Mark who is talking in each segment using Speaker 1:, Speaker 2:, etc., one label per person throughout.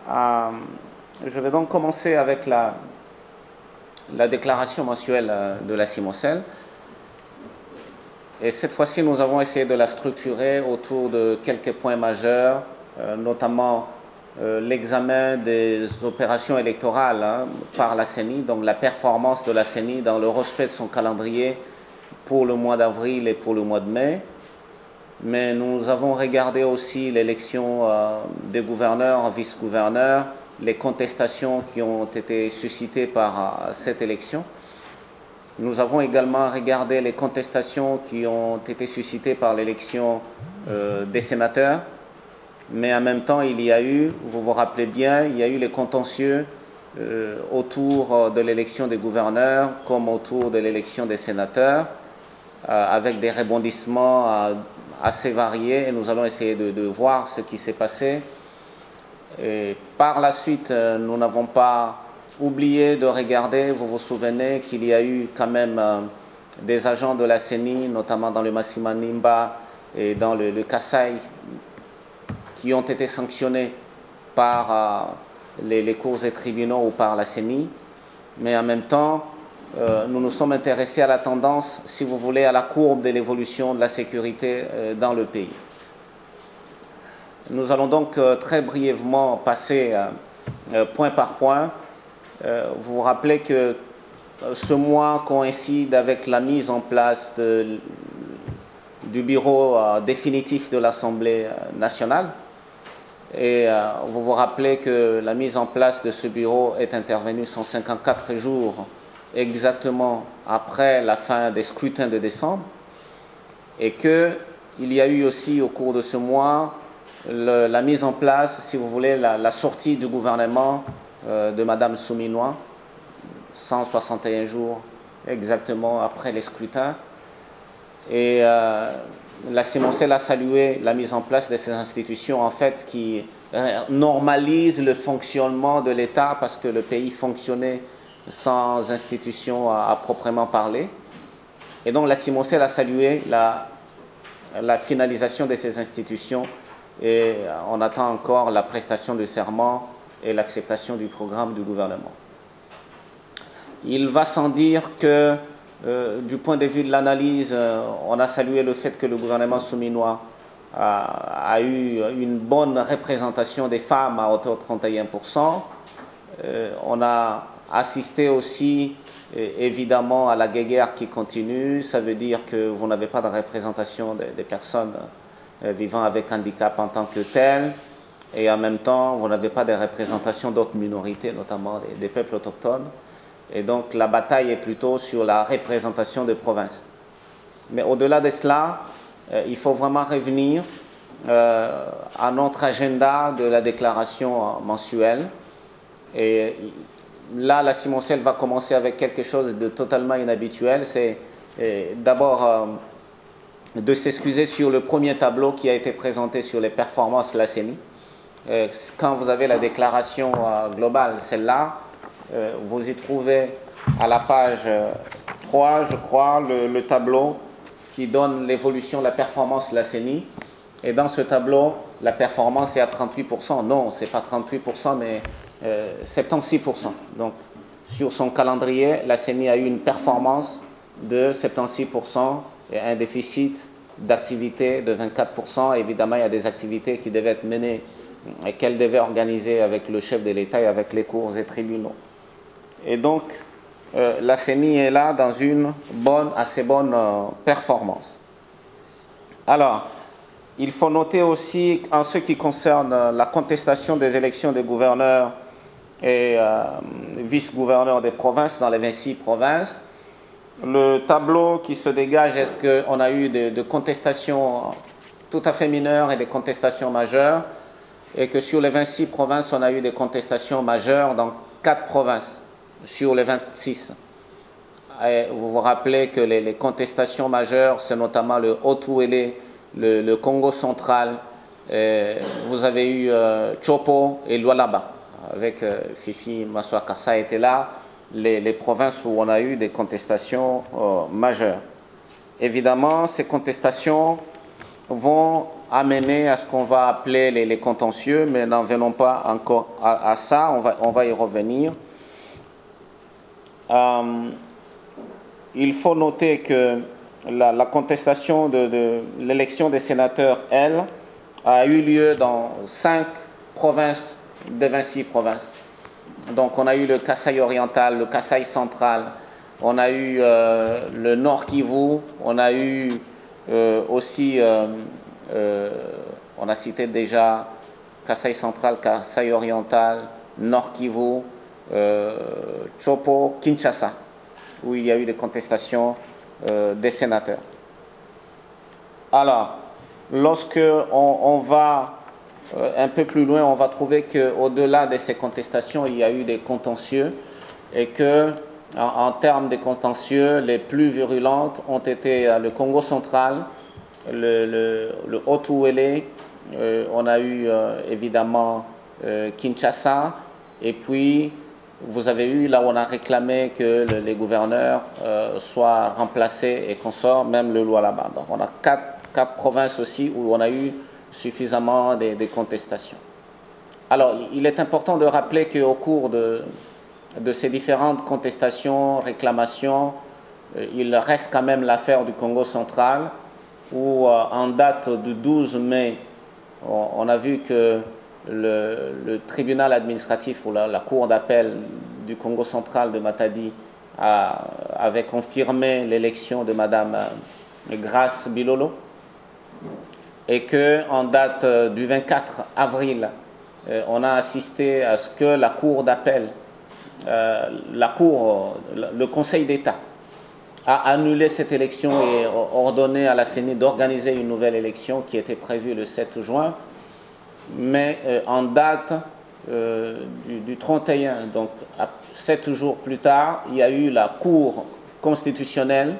Speaker 1: Je vais donc commencer avec la déclaration mensuelle de la CIMOCEL. Et cette fois-ci, nous avons essayé de la structurer autour de quelques points majeurs, notamment l'examen des opérations électorales par la CENI, donc la performance de la CENI dans le respect de son calendrier pour le mois d'avril et pour le mois de mai. Mais nous avons regardé aussi l'élection des gouverneurs, vice-gouverneurs, les contestations qui ont été suscitées par cette élection. Nous avons également regardé les contestations qui ont été suscitées par l'élection des sénateurs. Mais en même temps, il y a eu, vous vous rappelez bien, il y a eu les contentieux autour de l'élection des gouverneurs comme autour de l'élection des sénateurs, avec des rebondissements assez variés. Et nous allons essayer de voir ce qui s'est passé. Et par la suite, nous n'avons pas oublié de regarder, vous vous souvenez qu'il y a eu quand même des agents de la CENI, notamment dans le Massimanimba et dans le Kasaï, qui ont été sanctionnés par les cours et tribunaux ou par la CENI. Mais en même temps, nous nous sommes intéressés à la tendance, si vous voulez, à la courbe de l'évolution de la sécurité dans le pays. Nous allons donc très brièvement passer point par point. Vous vous rappelez que ce mois coïncide avec la mise en place du bureau définitif de l'Assemblée nationale. Et vous vous rappelez que la mise en place de ce bureau est intervenue 154 jours exactement après la fin des scrutins de décembre. Et qu'il y a eu aussi au cours de ce mois la mise en place, si vous voulez, la sortie du gouvernement de Mme Souminois, 161 jours exactement après les scrutins. Et la CIMOCEL a salué la mise en place de ces institutions, en fait, qui normalisent le fonctionnement de l'État, parce que le pays fonctionnait sans institutions à proprement parler. Et donc la CIMOCEL a salué la finalisation de ces institutions, et on attend encore la prestation de serment et l'acceptation du programme du gouvernement. Il va sans dire que, du point de vue de l'analyse, on a salué le fait que le gouvernement souminois a eu une bonne représentation des femmes à hauteur de 31%. On a assisté aussi, évidemment, à la guéguerre qui continue. Ça veut dire que vous n'avez pas de représentation des personnes vivant avec handicap en tant que telles. Et en même temps, vous n'avez pas de représentation d'autres minorités, notamment des peuples autochtones. Et donc, la bataille est plutôt sur la représentation des provinces. Mais au-delà de cela, il faut vraiment revenir à notre agenda de la déclaration mensuelle. Et là, la CIMOCEL va commencer avec quelque chose de totalement inhabituel. C'est d'abord de s'excuser sur le premier tableau qui a été présenté sur les performances de la CENI. Quand vous avez la déclaration globale, celle-là, vous y trouvez à la page 3, je crois, le tableau qui donne l'évolution de la performance de la CENI. Et dans ce tableau, la performance est à 38%. Non, ce n'est pas 38%, mais 76%. Donc, sur son calendrier, la CENI a eu une performance de 76% et un déficit d'activité de 24%. Évidemment, il y a des activités qui devaient être menées et qu'elle devait organiser avec le chef de l'État et avec les cours et tribunaux. Et donc, la CENI est là dans une assez bonne performance. Alors, il faut noter aussi, en ce qui concerne la contestation des élections des gouverneurs et vice-gouverneurs des provinces dans les 26 provinces, le tableau qui se dégage est qu'on a eu de contestations tout à fait mineures et des contestations majeures, et que sur les 26 provinces, on a eu des contestations majeures dans 4 provinces sur les 26. Et vous vous rappelez que les contestations majeures, c'est notamment le Haut-Ouélé, le Congo central, vous avez eu Chopo et Lualaba, avec Fifi Maswakassa était là, les provinces où on a eu des contestations majeures. Évidemment, ces contestations vont amener à ce qu'on va appeler les contentieux, mais n'en venons pas encore à ça, on va y revenir. Il faut noter que la contestation de l'élection des sénateurs, elle, a eu lieu dans 5 provinces des 26 provinces. Donc on a eu le Kasaï oriental, le Kasaï central, on a eu le Nord Kivu, on a eu aussi, on a cité déjà Kasaï central, Kasaï oriental, Nord Kivu, Chopo, Kinshasa, où il y a eu des contestations des sénateurs. Alors, lorsque on va un peu plus loin, on va trouver qu'au-delà de ces contestations, il y a eu des contentieux et que, en termes de contentieux, les plus virulentes ont été le Congo central, le Haut-Ouélé, on a eu évidemment Kinshasa, et puis vous avez eu là où on a réclamé que les gouverneurs soient remplacés et qu'on sort même le Lualaba. Donc on a quatre provinces aussi où on a eu suffisamment des contestations. Alors, il est important de rappeler qu'au cours de ces différentes contestations, réclamations, il reste quand même l'affaire du Congo central, où en date du 12 mai, on a vu que le tribunal administratif ou la cour d'appel du Congo central de Matadi avait confirmé l'élection de Madame Grace Bilolo, et qu'en date du 24 avril, on a assisté à ce que la cour d'appel, le Conseil d'État, a annulé cette élection et ordonné à la CENI d'organiser une nouvelle élection qui était prévue le 7 juin. Mais en date du 31, donc 7 jours plus tard, il y a eu la Cour constitutionnelle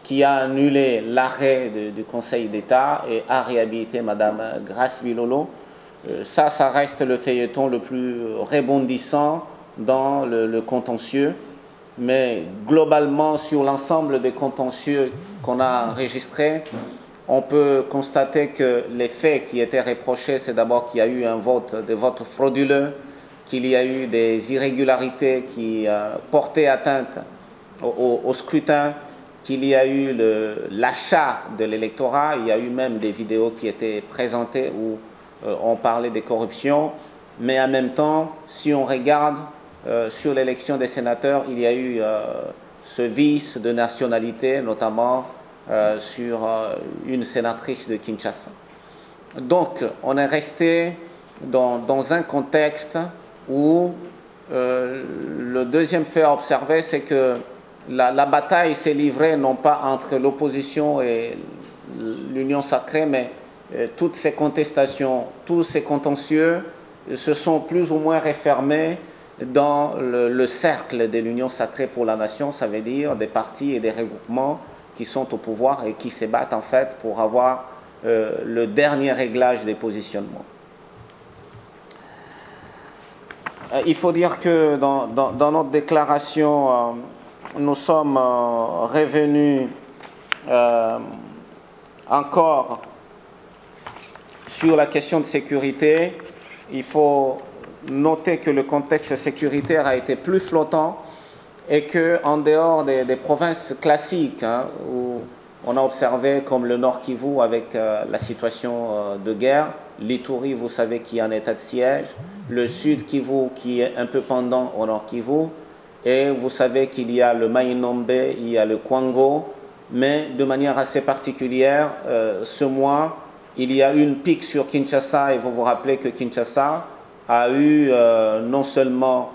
Speaker 1: qui a annulé l'arrêt du Conseil d'État et a réhabilité Madame Grace Bilolo. Ça reste le feuilleton le plus rebondissant dans le contentieux. Mais globalement, sur l'ensemble des contentieux qu'on a enregistrés, on peut constater que les faits qui étaient reprochés, c'est d'abord qu'il y a eu des votes frauduleux, qu'il y a eu des irrégularités qui portaient atteinte au scrutin, qu'il y a eu l'achat de l'électorat, il y a eu même des vidéos qui étaient présentées où on parlait des corruptions, mais en même temps, si on regarde sur l'élection des sénateurs, il y a eu ce vice de nationalité, notamment sur une sénatrice de Kinshasa. Donc, on est resté dans un contexte où le deuxième fait à observer, c'est que la bataille s'est livrée non pas entre l'opposition et l'Union sacrée, mais toutes ces contestations, tous ces contentieux se sont plus ou moins refermés dans le cercle de l'Union sacrée pour la nation, ça veut dire des partis et des regroupements qui sont au pouvoir et qui se battent en fait pour avoir le dernier réglage des positionnements. Il faut dire que dans notre déclaration, nous sommes revenus encore sur la question de sécurité. Il faut noter que le contexte sécuritaire a été plus flottant et qu'en dehors des provinces classiques, hein, où on a observé comme le Nord Kivu avec la situation de guerre, l'Ituri, vous savez, qui est en état de siège, le Sud Kivu qui est un peu pendant au Nord Kivu, et vous savez qu'il y a le Mainombe, il y a le Kwango, mais de manière assez particulière, ce mois, il y a eu une pique sur Kinshasa, et vous vous rappelez que Kinshasa a eu non seulement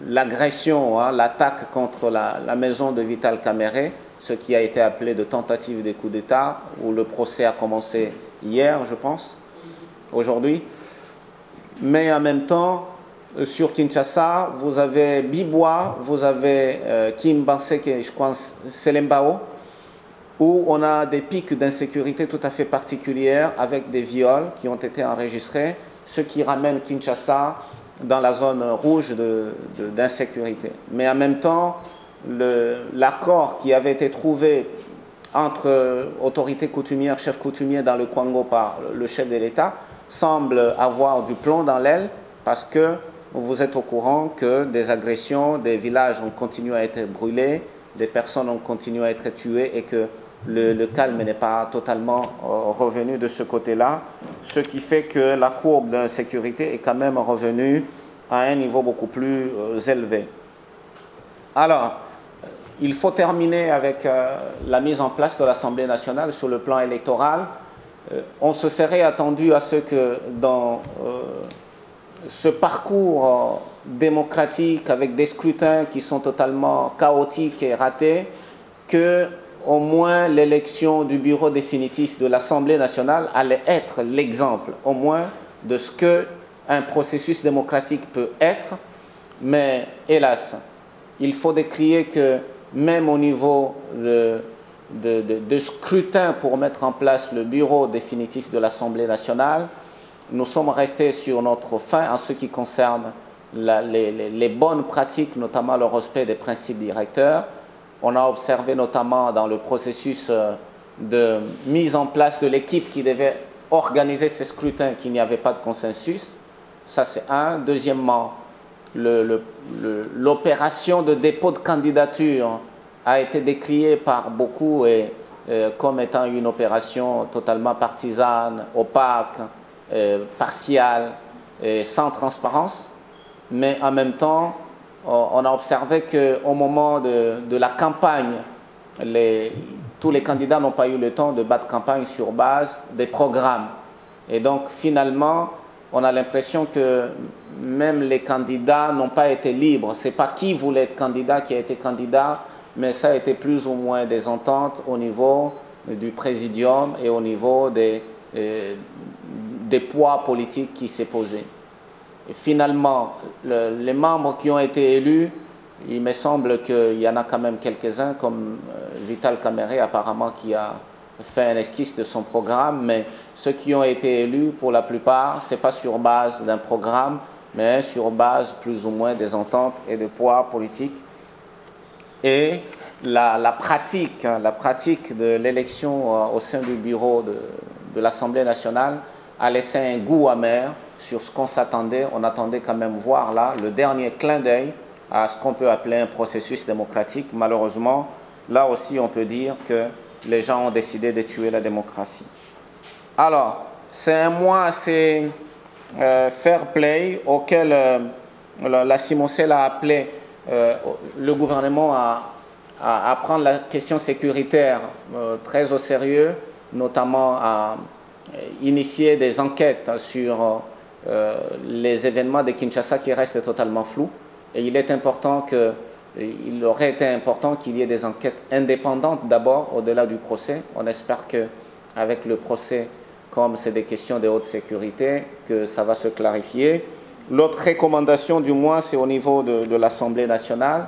Speaker 1: l'agression, hein, l'attaque contre la maison de Vital Kamerhe, ce qui a été appelé de tentative de coup d'État, où le procès a commencé hier, je pense, aujourd'hui. Mais en même temps, sur Kinshasa, vous avez Bibois, vous avez Kimbanseke, je crois, Selembao, où on a des pics d'insécurité tout à fait particulières avec des viols qui ont été enregistrés, ce qui ramène Kinshasa dans la zone rouge d'insécurité. Mais en même temps, l'accord qui avait été trouvé entre autorités coutumières, chefs coutumiers dans le Congo par le chef de l'État, semble avoir du plomb dans l'aile parce que vous êtes au courant que des agressions, des villages ont continué à être brûlés, des personnes ont continué à être tuées et que le calme n'est pas totalement revenu de ce côté-là, ce qui fait que la courbe d'insécurité est quand même revenue à un niveau beaucoup plus élevé. Alors, il faut terminer avec la mise en place de l'Assemblée nationale sur le plan électoral. On se serait attendu à ce que dans ce parcours démocratique avec des scrutins qui sont totalement chaotiques et ratés, que au moins l'élection du bureau définitif de l'Assemblée nationale allait être l'exemple, au moins, de ce qu'un processus démocratique peut être. Mais hélas, il faut décrire que même au niveau de scrutin pour mettre en place le bureau définitif de l'Assemblée nationale, nous sommes restés sur notre faim en ce qui concerne les bonnes pratiques, notamment le respect des principes directeurs. On a observé notamment dans le processus de mise en place de l'équipe qui devait organiser ces scrutins qu'il n'y avait pas de consensus. Ça, c'est un. Deuxièmement, l'opération de dépôt de candidature a été décriée par beaucoup comme étant une opération totalement partisane, opaque, partiale et sans transparence. Mais en même temps, on a observé qu'au moment de la campagne, tous les candidats n'ont pas eu le temps de battre campagne sur base des programmes. Et donc, finalement, on a l'impression que même les candidats n'ont pas été libres. Ce n'est pas qui voulait être candidat qui a été candidat, mais ça a été plus ou moins des ententes au niveau du présidium et au niveau des poids politiques qui s'est posé. Et finalement, les membres qui ont été élus, il me semble qu'il y en a quand même quelques-uns, comme Vital Kamerhe apparemment, qui a fait un esquisse de son programme, mais ceux qui ont été élus, pour la plupart, ce n'est pas sur base d'un programme, mais sur base plus ou moins des ententes et des poids politiques. Et la pratique de l'élection au sein du bureau de l'Assemblée nationale a laissé un goût amer sur ce qu'on s'attendait. On attendait quand même voir là le dernier clin d'œil à ce qu'on peut appeler un processus démocratique. Malheureusement, là aussi on peut dire que les gens ont décidé de tuer la démocratie. Alors, c'est un mois assez fair play auquel la Cimocel a appelé le gouvernement à prendre la question sécuritaire très au sérieux, notamment à initier des enquêtes sur les événements de Kinshasa qui restent totalement flous. Et il aurait été important qu'il y ait des enquêtes indépendantes d'abord, au-delà du procès. On espère qu'avec le procès, comme c'est des questions de haute sécurité, que ça va se clarifier. L'autre recommandation du mois, c'est au niveau de l'Assemblée nationale,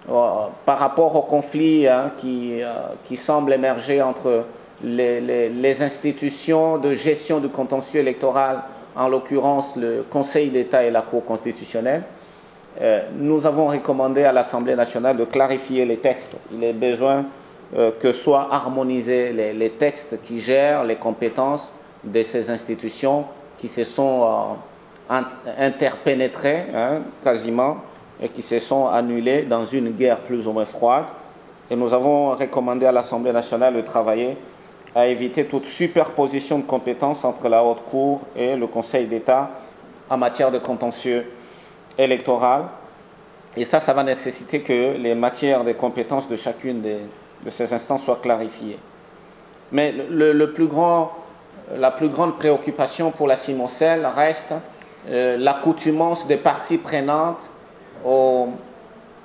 Speaker 1: par rapport au conflit qui semble émerger entre les institutions de gestion du contentieux électoral, en l'occurrence le Conseil d'État et la Cour constitutionnelle. Nous avons recommandé à l'Assemblée nationale de clarifier les textes. Il est besoin que soient harmonisés les textes qui gèrent les compétences de ces institutions qui se sont interpénétrées quasiment et qui se sont annulées dans une guerre plus ou moins froide. Et nous avons recommandé à l'Assemblée nationale de travailler à éviter toute superposition de compétences entre la Haute Cour et le Conseil d'État en matière de contentieux électoral. Et ça va nécessiter que les matières de compétences de chacune de ces instances soient clarifiées. Mais la plus grande préoccupation pour la Cimocel reste l'accoutumance des parties prenantes aux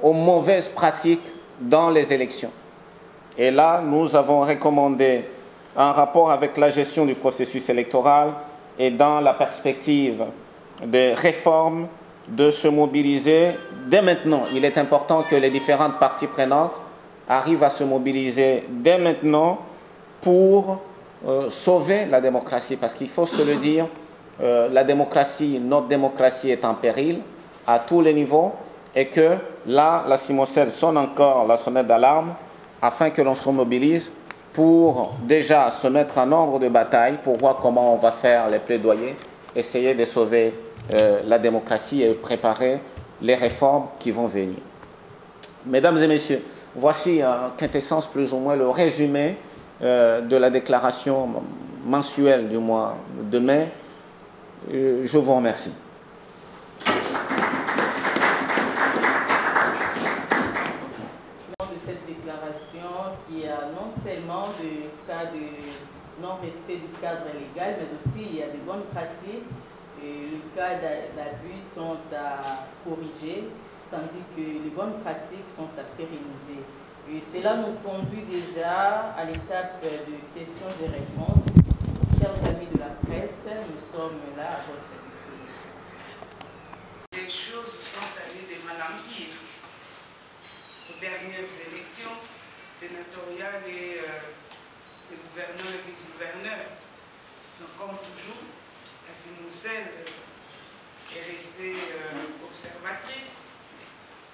Speaker 1: mauvaises pratiques dans les élections. Et là, nous avons recommandé, en rapport avec la gestion du processus électoral et dans la perspective des réformes, de se mobiliser dès maintenant. Il est important que les différentes parties prenantes arrivent à se mobiliser dès maintenant pour sauver la démocratie. Parce qu'il faut se le dire, notre démocratie est en péril à tous les niveaux et que là, la Cimocel sonne encore la sonnette d'alarme afin que l'on se mobilise pour déjà se mettre en ordre de bataille, pour voir comment on va faire les plaidoyers, essayer de sauver la démocratie et préparer les réformes qui vont venir. Mesdames et messieurs, voici en quintessence plus ou moins le résumé de la déclaration mensuelle du mois de mai. Je vous remercie.
Speaker 2: De cette déclaration qui a non seulement le cas de non-respect du cadre légal, mais aussi il y a de bonnes pratiques. Et le cas d'abus sont à corriger, tandis que les bonnes pratiques sont à pérenniser. Et cela nous conduit déjà à l'étape de questions et réponses. Chers amis de la presse, nous sommes là à votre disposition.
Speaker 3: Les choses sont allées de mal en pire. Aux dernières élections sénatoriales et les gouverneurs et vice-gouverneurs, comme toujours, la Simoussel est restée observatrice.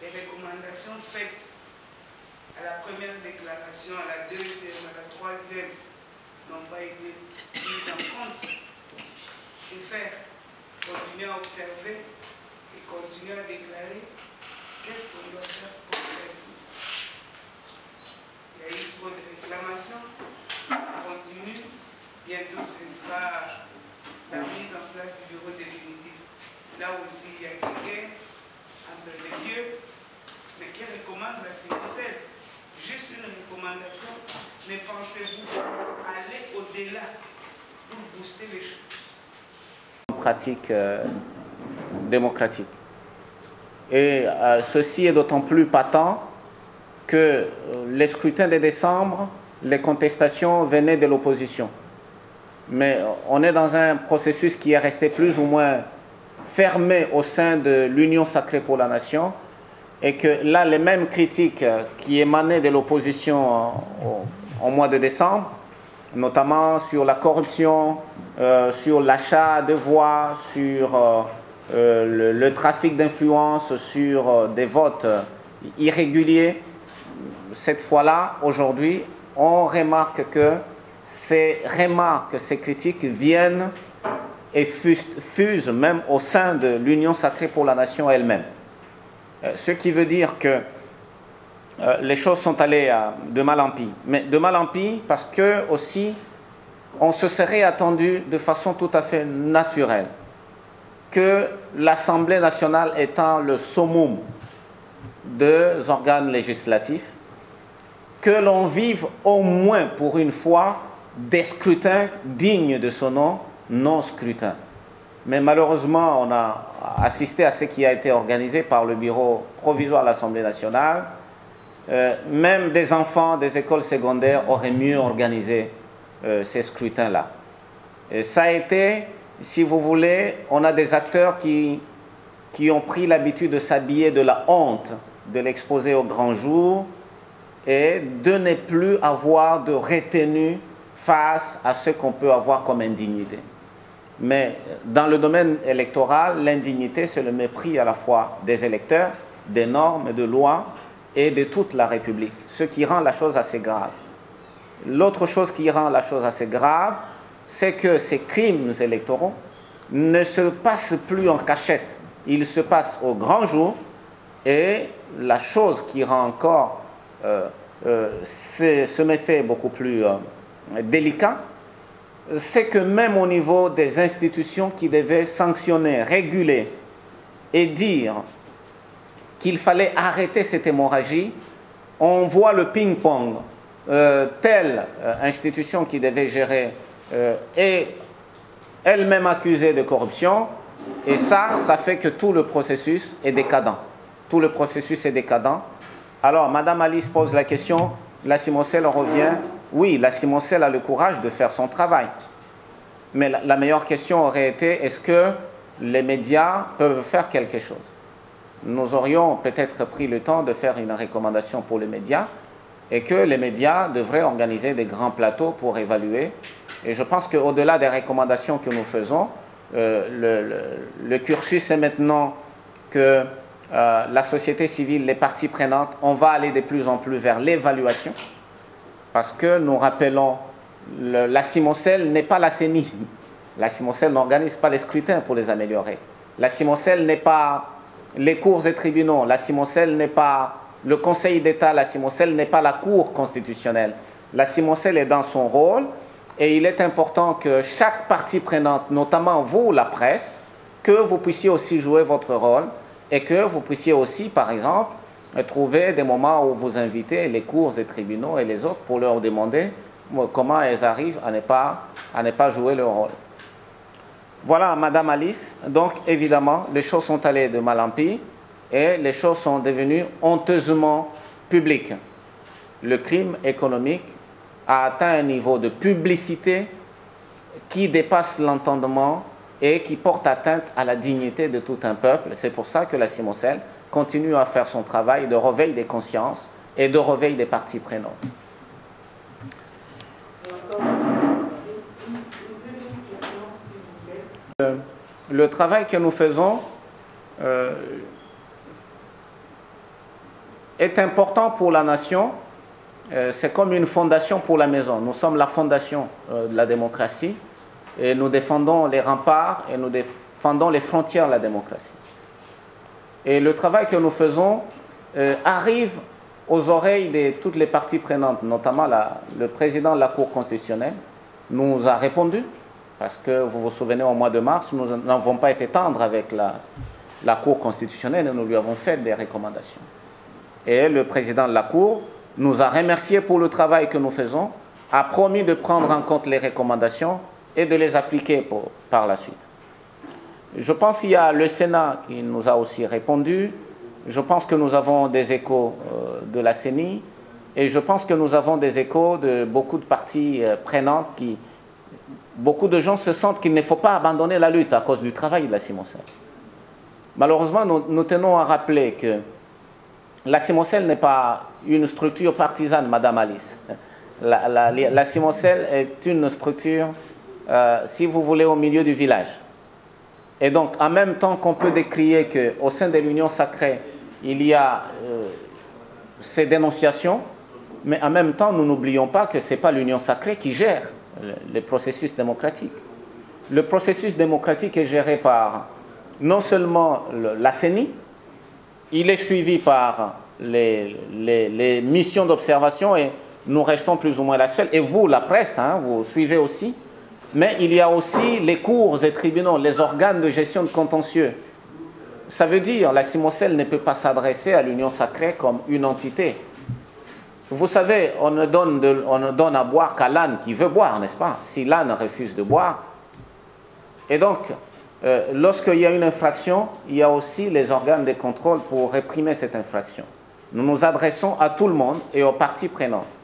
Speaker 3: Les recommandations faites à la première déclaration, à la deuxième, à la troisième n'ont pas été prises en compte. Que faire? Continuer à observer et continuer à déclarer. Qu'est-ce qu'on doit faire concrètement? Il y a eu trop de réclamations. On continue. Bientôt, ce sera la mise en place du bureau définitif. Là aussi, il y a une guerre entre les vieux, mais qui recommande la CICL. Juste une recommandation, mais pensez-vous aller au-delà pour booster les choses?
Speaker 1: Pratique démocratique. Et ceci est d'autant plus patent que les scrutins de décembre, les contestations venaient de l'opposition. Mais on est dans un processus qui est resté plus ou moins fermé au sein de l'Union sacrée pour la nation, et que là, les mêmes critiques qui émanaient de l'opposition au mois de décembre, notamment sur la corruption, sur l'achat de voix, sur le trafic d'influence, sur des votes irréguliers, cette fois-là, aujourd'hui, on remarque que ces remarques, ces critiques viennent et fusent même au sein de l'Union sacrée pour la nation elle-même. Ce qui veut dire que les choses sont allées de mal en pis. Mais de mal en pis parce que aussi, on se serait attendu de façon tout à fait naturelle que l'Assemblée nationale étant le summum des organes législatifs, que l'on vive au moins pour une fois des scrutins dignes de son nom, non-scrutins. Mais malheureusement, on a assisté à ce qui a été organisé par le bureau provisoire de l'Assemblée nationale. Même des enfants des écoles secondaires auraient mieux organisé ces scrutins-là. Ça a été, si vous voulez, on a des acteurs qui ont pris l'habitude de s'habiller de la honte, de l'exposer au grand jour et de ne plus avoir de retenue face à ce qu'on peut avoir comme indignité. Mais dans le domaine électoral, l'indignité, c'est le mépris à la fois des électeurs, des normes, de lois et de toute la République, ce qui rend la chose assez grave. L'autre chose qui rend la chose assez grave, c'est que ces crimes électoraux ne se passent plus en cachette. Ils se passent au grand jour et la chose qui rend encore ce méfait beaucoup plus délicat, c'est que même au niveau des institutions qui devaient sanctionner, réguler et dire qu'il fallait arrêter cette hémorragie, on voit le ping-pong. Telle institution qui devait gérer est elle-même accusée de corruption, et ça fait que tout le processus est décadent. Tout le processus est décadent. Alors, Madame Alice pose la question, la Simoussel revient, oui, la Simoussel a le courage de faire son travail. Mais la meilleure question aurait été, est-ce que les médias peuvent faire quelque chose? Nous aurions peut-être pris le temps de faire une recommandation pour les médias, et que les médias devraient organiser des grands plateaux pour évaluer. Et je pense qu'au-delà des recommandations que nous faisons, le cursus est maintenant que la société civile, les parties prenantes, on va aller de plus en plus vers l'évaluation. parce que nous rappelons, la CIMOCEL n'est pas la CENI. La CIMOCEL n'organise pas les scrutins pour les améliorer. La CIMOCEL n'est pas les cours et tribunaux. La CIMOCEL n'est pas le Conseil d'État. La CIMOCEL n'est pas la Cour constitutionnelle. La CIMOCEL est dans son rôle et il est important que chaque partie prenante, notamment vous, la presse, que vous puissiez aussi jouer votre rôle et que vous puissiez aussi, par exemple, trouver des moments où vous invitez les cours et tribunaux et les autres pour leur demander comment elles arrivent à ne pas jouer leur rôle. Voilà, Madame Alice. Donc, évidemment, les choses sont allées de mal en pis et les choses sont devenues honteusement publiques. Le crime économique a atteint un niveau de publicité qui dépasse l'entendement et qui porte atteinte à la dignité de tout un peuple. C'est pour ça que la CIMOCEL continue à faire son travail de réveil des consciences et de réveil des parties prenantes. Le travail que nous faisons est important pour la nation. C'est comme une fondation pour la maison. Nous sommes la fondation de la démocratie et nous défendons les remparts et nous défendons les frontières de la démocratie. Et le travail que nous faisons arrive aux oreilles de toutes les parties prenantes, notamment le président de la Cour constitutionnelle nous a répondu, parce que vous vous souvenez, au mois de mars, nous n'avons pas été tendres avec la Cour constitutionnelle et nous lui avons fait des recommandations. Et le président de la Cour nous a remerciés pour le travail que nous faisons, a promis de prendre en compte les recommandations et de les appliquer par la suite. Je pense qu'il y a le Sénat qui nous a aussi répondu. Je pense que nous avons des échos de la CENI et je pense que nous avons des échos de beaucoup de parties prenantes qui... Beaucoup de gens se sentent qu'il ne faut pas abandonner la lutte à cause du travail de la CIMOCEL. Malheureusement, nous tenons à rappeler que la CIMOCEL n'est pas une structure partisane, Madame Alice. La CIMOCEL est une structure, si vous voulez, au milieu du village. Et donc, en même temps qu'on peut décrier qu'au sein de l'Union sacrée, il y a ces dénonciations, mais en même temps, nous n'oublions pas que ce n'est pas l'Union sacrée qui gère le processus démocratique. Le processus démocratique est géré par non seulement la CENI, il est suivi par les missions d'observation et nous restons plus ou moins la seule. Et vous, la presse, hein, vous suivez aussi. Mais il y a aussi les cours et tribunaux, les organes de gestion de contentieux. Ça veut dire que la CIMOCEL ne peut pas s'adresser à l'Union sacrée comme une entité. Vous savez, on ne donne à boire qu'à l'âne qui veut boire, n'est-ce pas? Si l'âne refuse de boire. Et donc, lorsqu'il y a une infraction, il y a aussi les organes de contrôle pour réprimer cette infraction. Nous nous adressons à tout le monde et aux parties prenantes.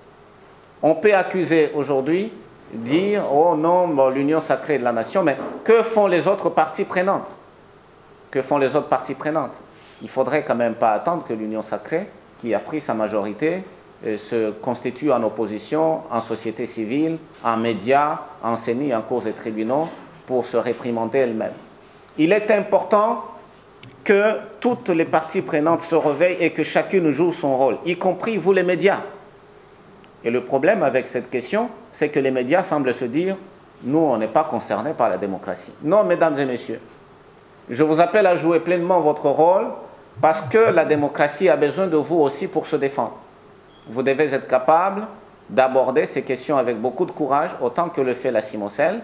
Speaker 1: On peut accuser aujourd'hui, dire « Oh non, bon, l'union sacrée de la nation », mais que font les autres parties prenantes? Que font les autres parties prenantes? Il ne faudrait quand même pas attendre que l'union sacrée, qui a pris sa majorité, se constitue en opposition, en société civile, en médias, en CENI, en cours et tribunaux, pour se réprimander elle-même. Il est important que toutes les parties prenantes se réveillent et que chacune joue son rôle, y compris vous les médias. Et le problème avec cette question, c'est que les médias semblent se dire « nous, on n'est pas concernés par la démocratie ». Non, mesdames et messieurs, je vous appelle à jouer pleinement votre rôle parce que la démocratie a besoin de vous aussi pour se défendre. Vous devez être capable d'aborder ces questions avec beaucoup de courage, autant que le fait la CIMOCEL,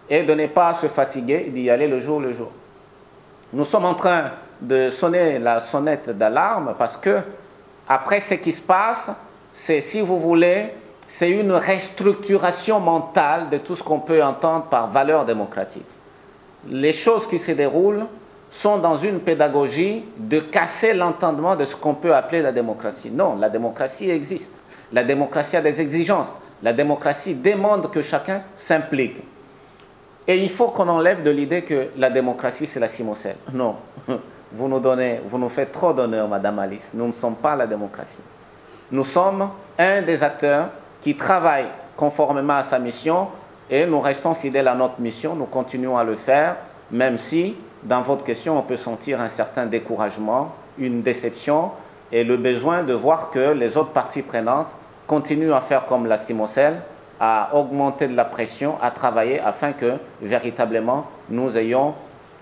Speaker 1: et de ne pas se fatiguer, d'y aller le jour le jour. Nous sommes en train de sonner la sonnette d'alarme parce que, après ce qui se passe, c'est, si vous voulez, c'est une restructuration mentale de tout ce qu'on peut entendre par valeur démocratique. Les choses qui se déroulent sont dans une pédagogie de casser l'entendement de ce qu'on peut appeler la démocratie. Non, la démocratie existe. La démocratie a des exigences. La démocratie demande que chacun s'implique. Et il faut qu'on enlève de l'idée que la démocratie, c'est la CIMOCEL. Non, vous nous faites trop d'honneur, Madame Alice. Nous ne sommes pas la démocratie. Nous sommes un des acteurs qui travaille conformément à sa mission et nous restons fidèles à notre mission. Nous continuons à le faire, même si, dans votre question, on peut sentir un certain découragement, une déception et le besoin de voir que les autres parties prenantes continuent à faire comme la Cimocel, à augmenter de la pression, à travailler afin que véritablement nous ayons,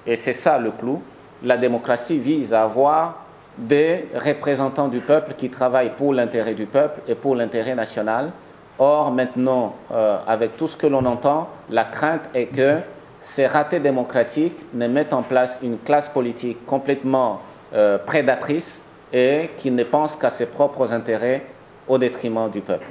Speaker 1: et c'est ça le clou, la démocratie vise à avoir des représentants du peuple qui travaillent pour l'intérêt du peuple et pour l'intérêt national. Or, maintenant, avec tout ce que l'on entend, la crainte est que ces ratés démocratiques ne mettent en place une classe politique complètement prédatrice et qui ne pense qu'à ses propres intérêts au détriment du peuple.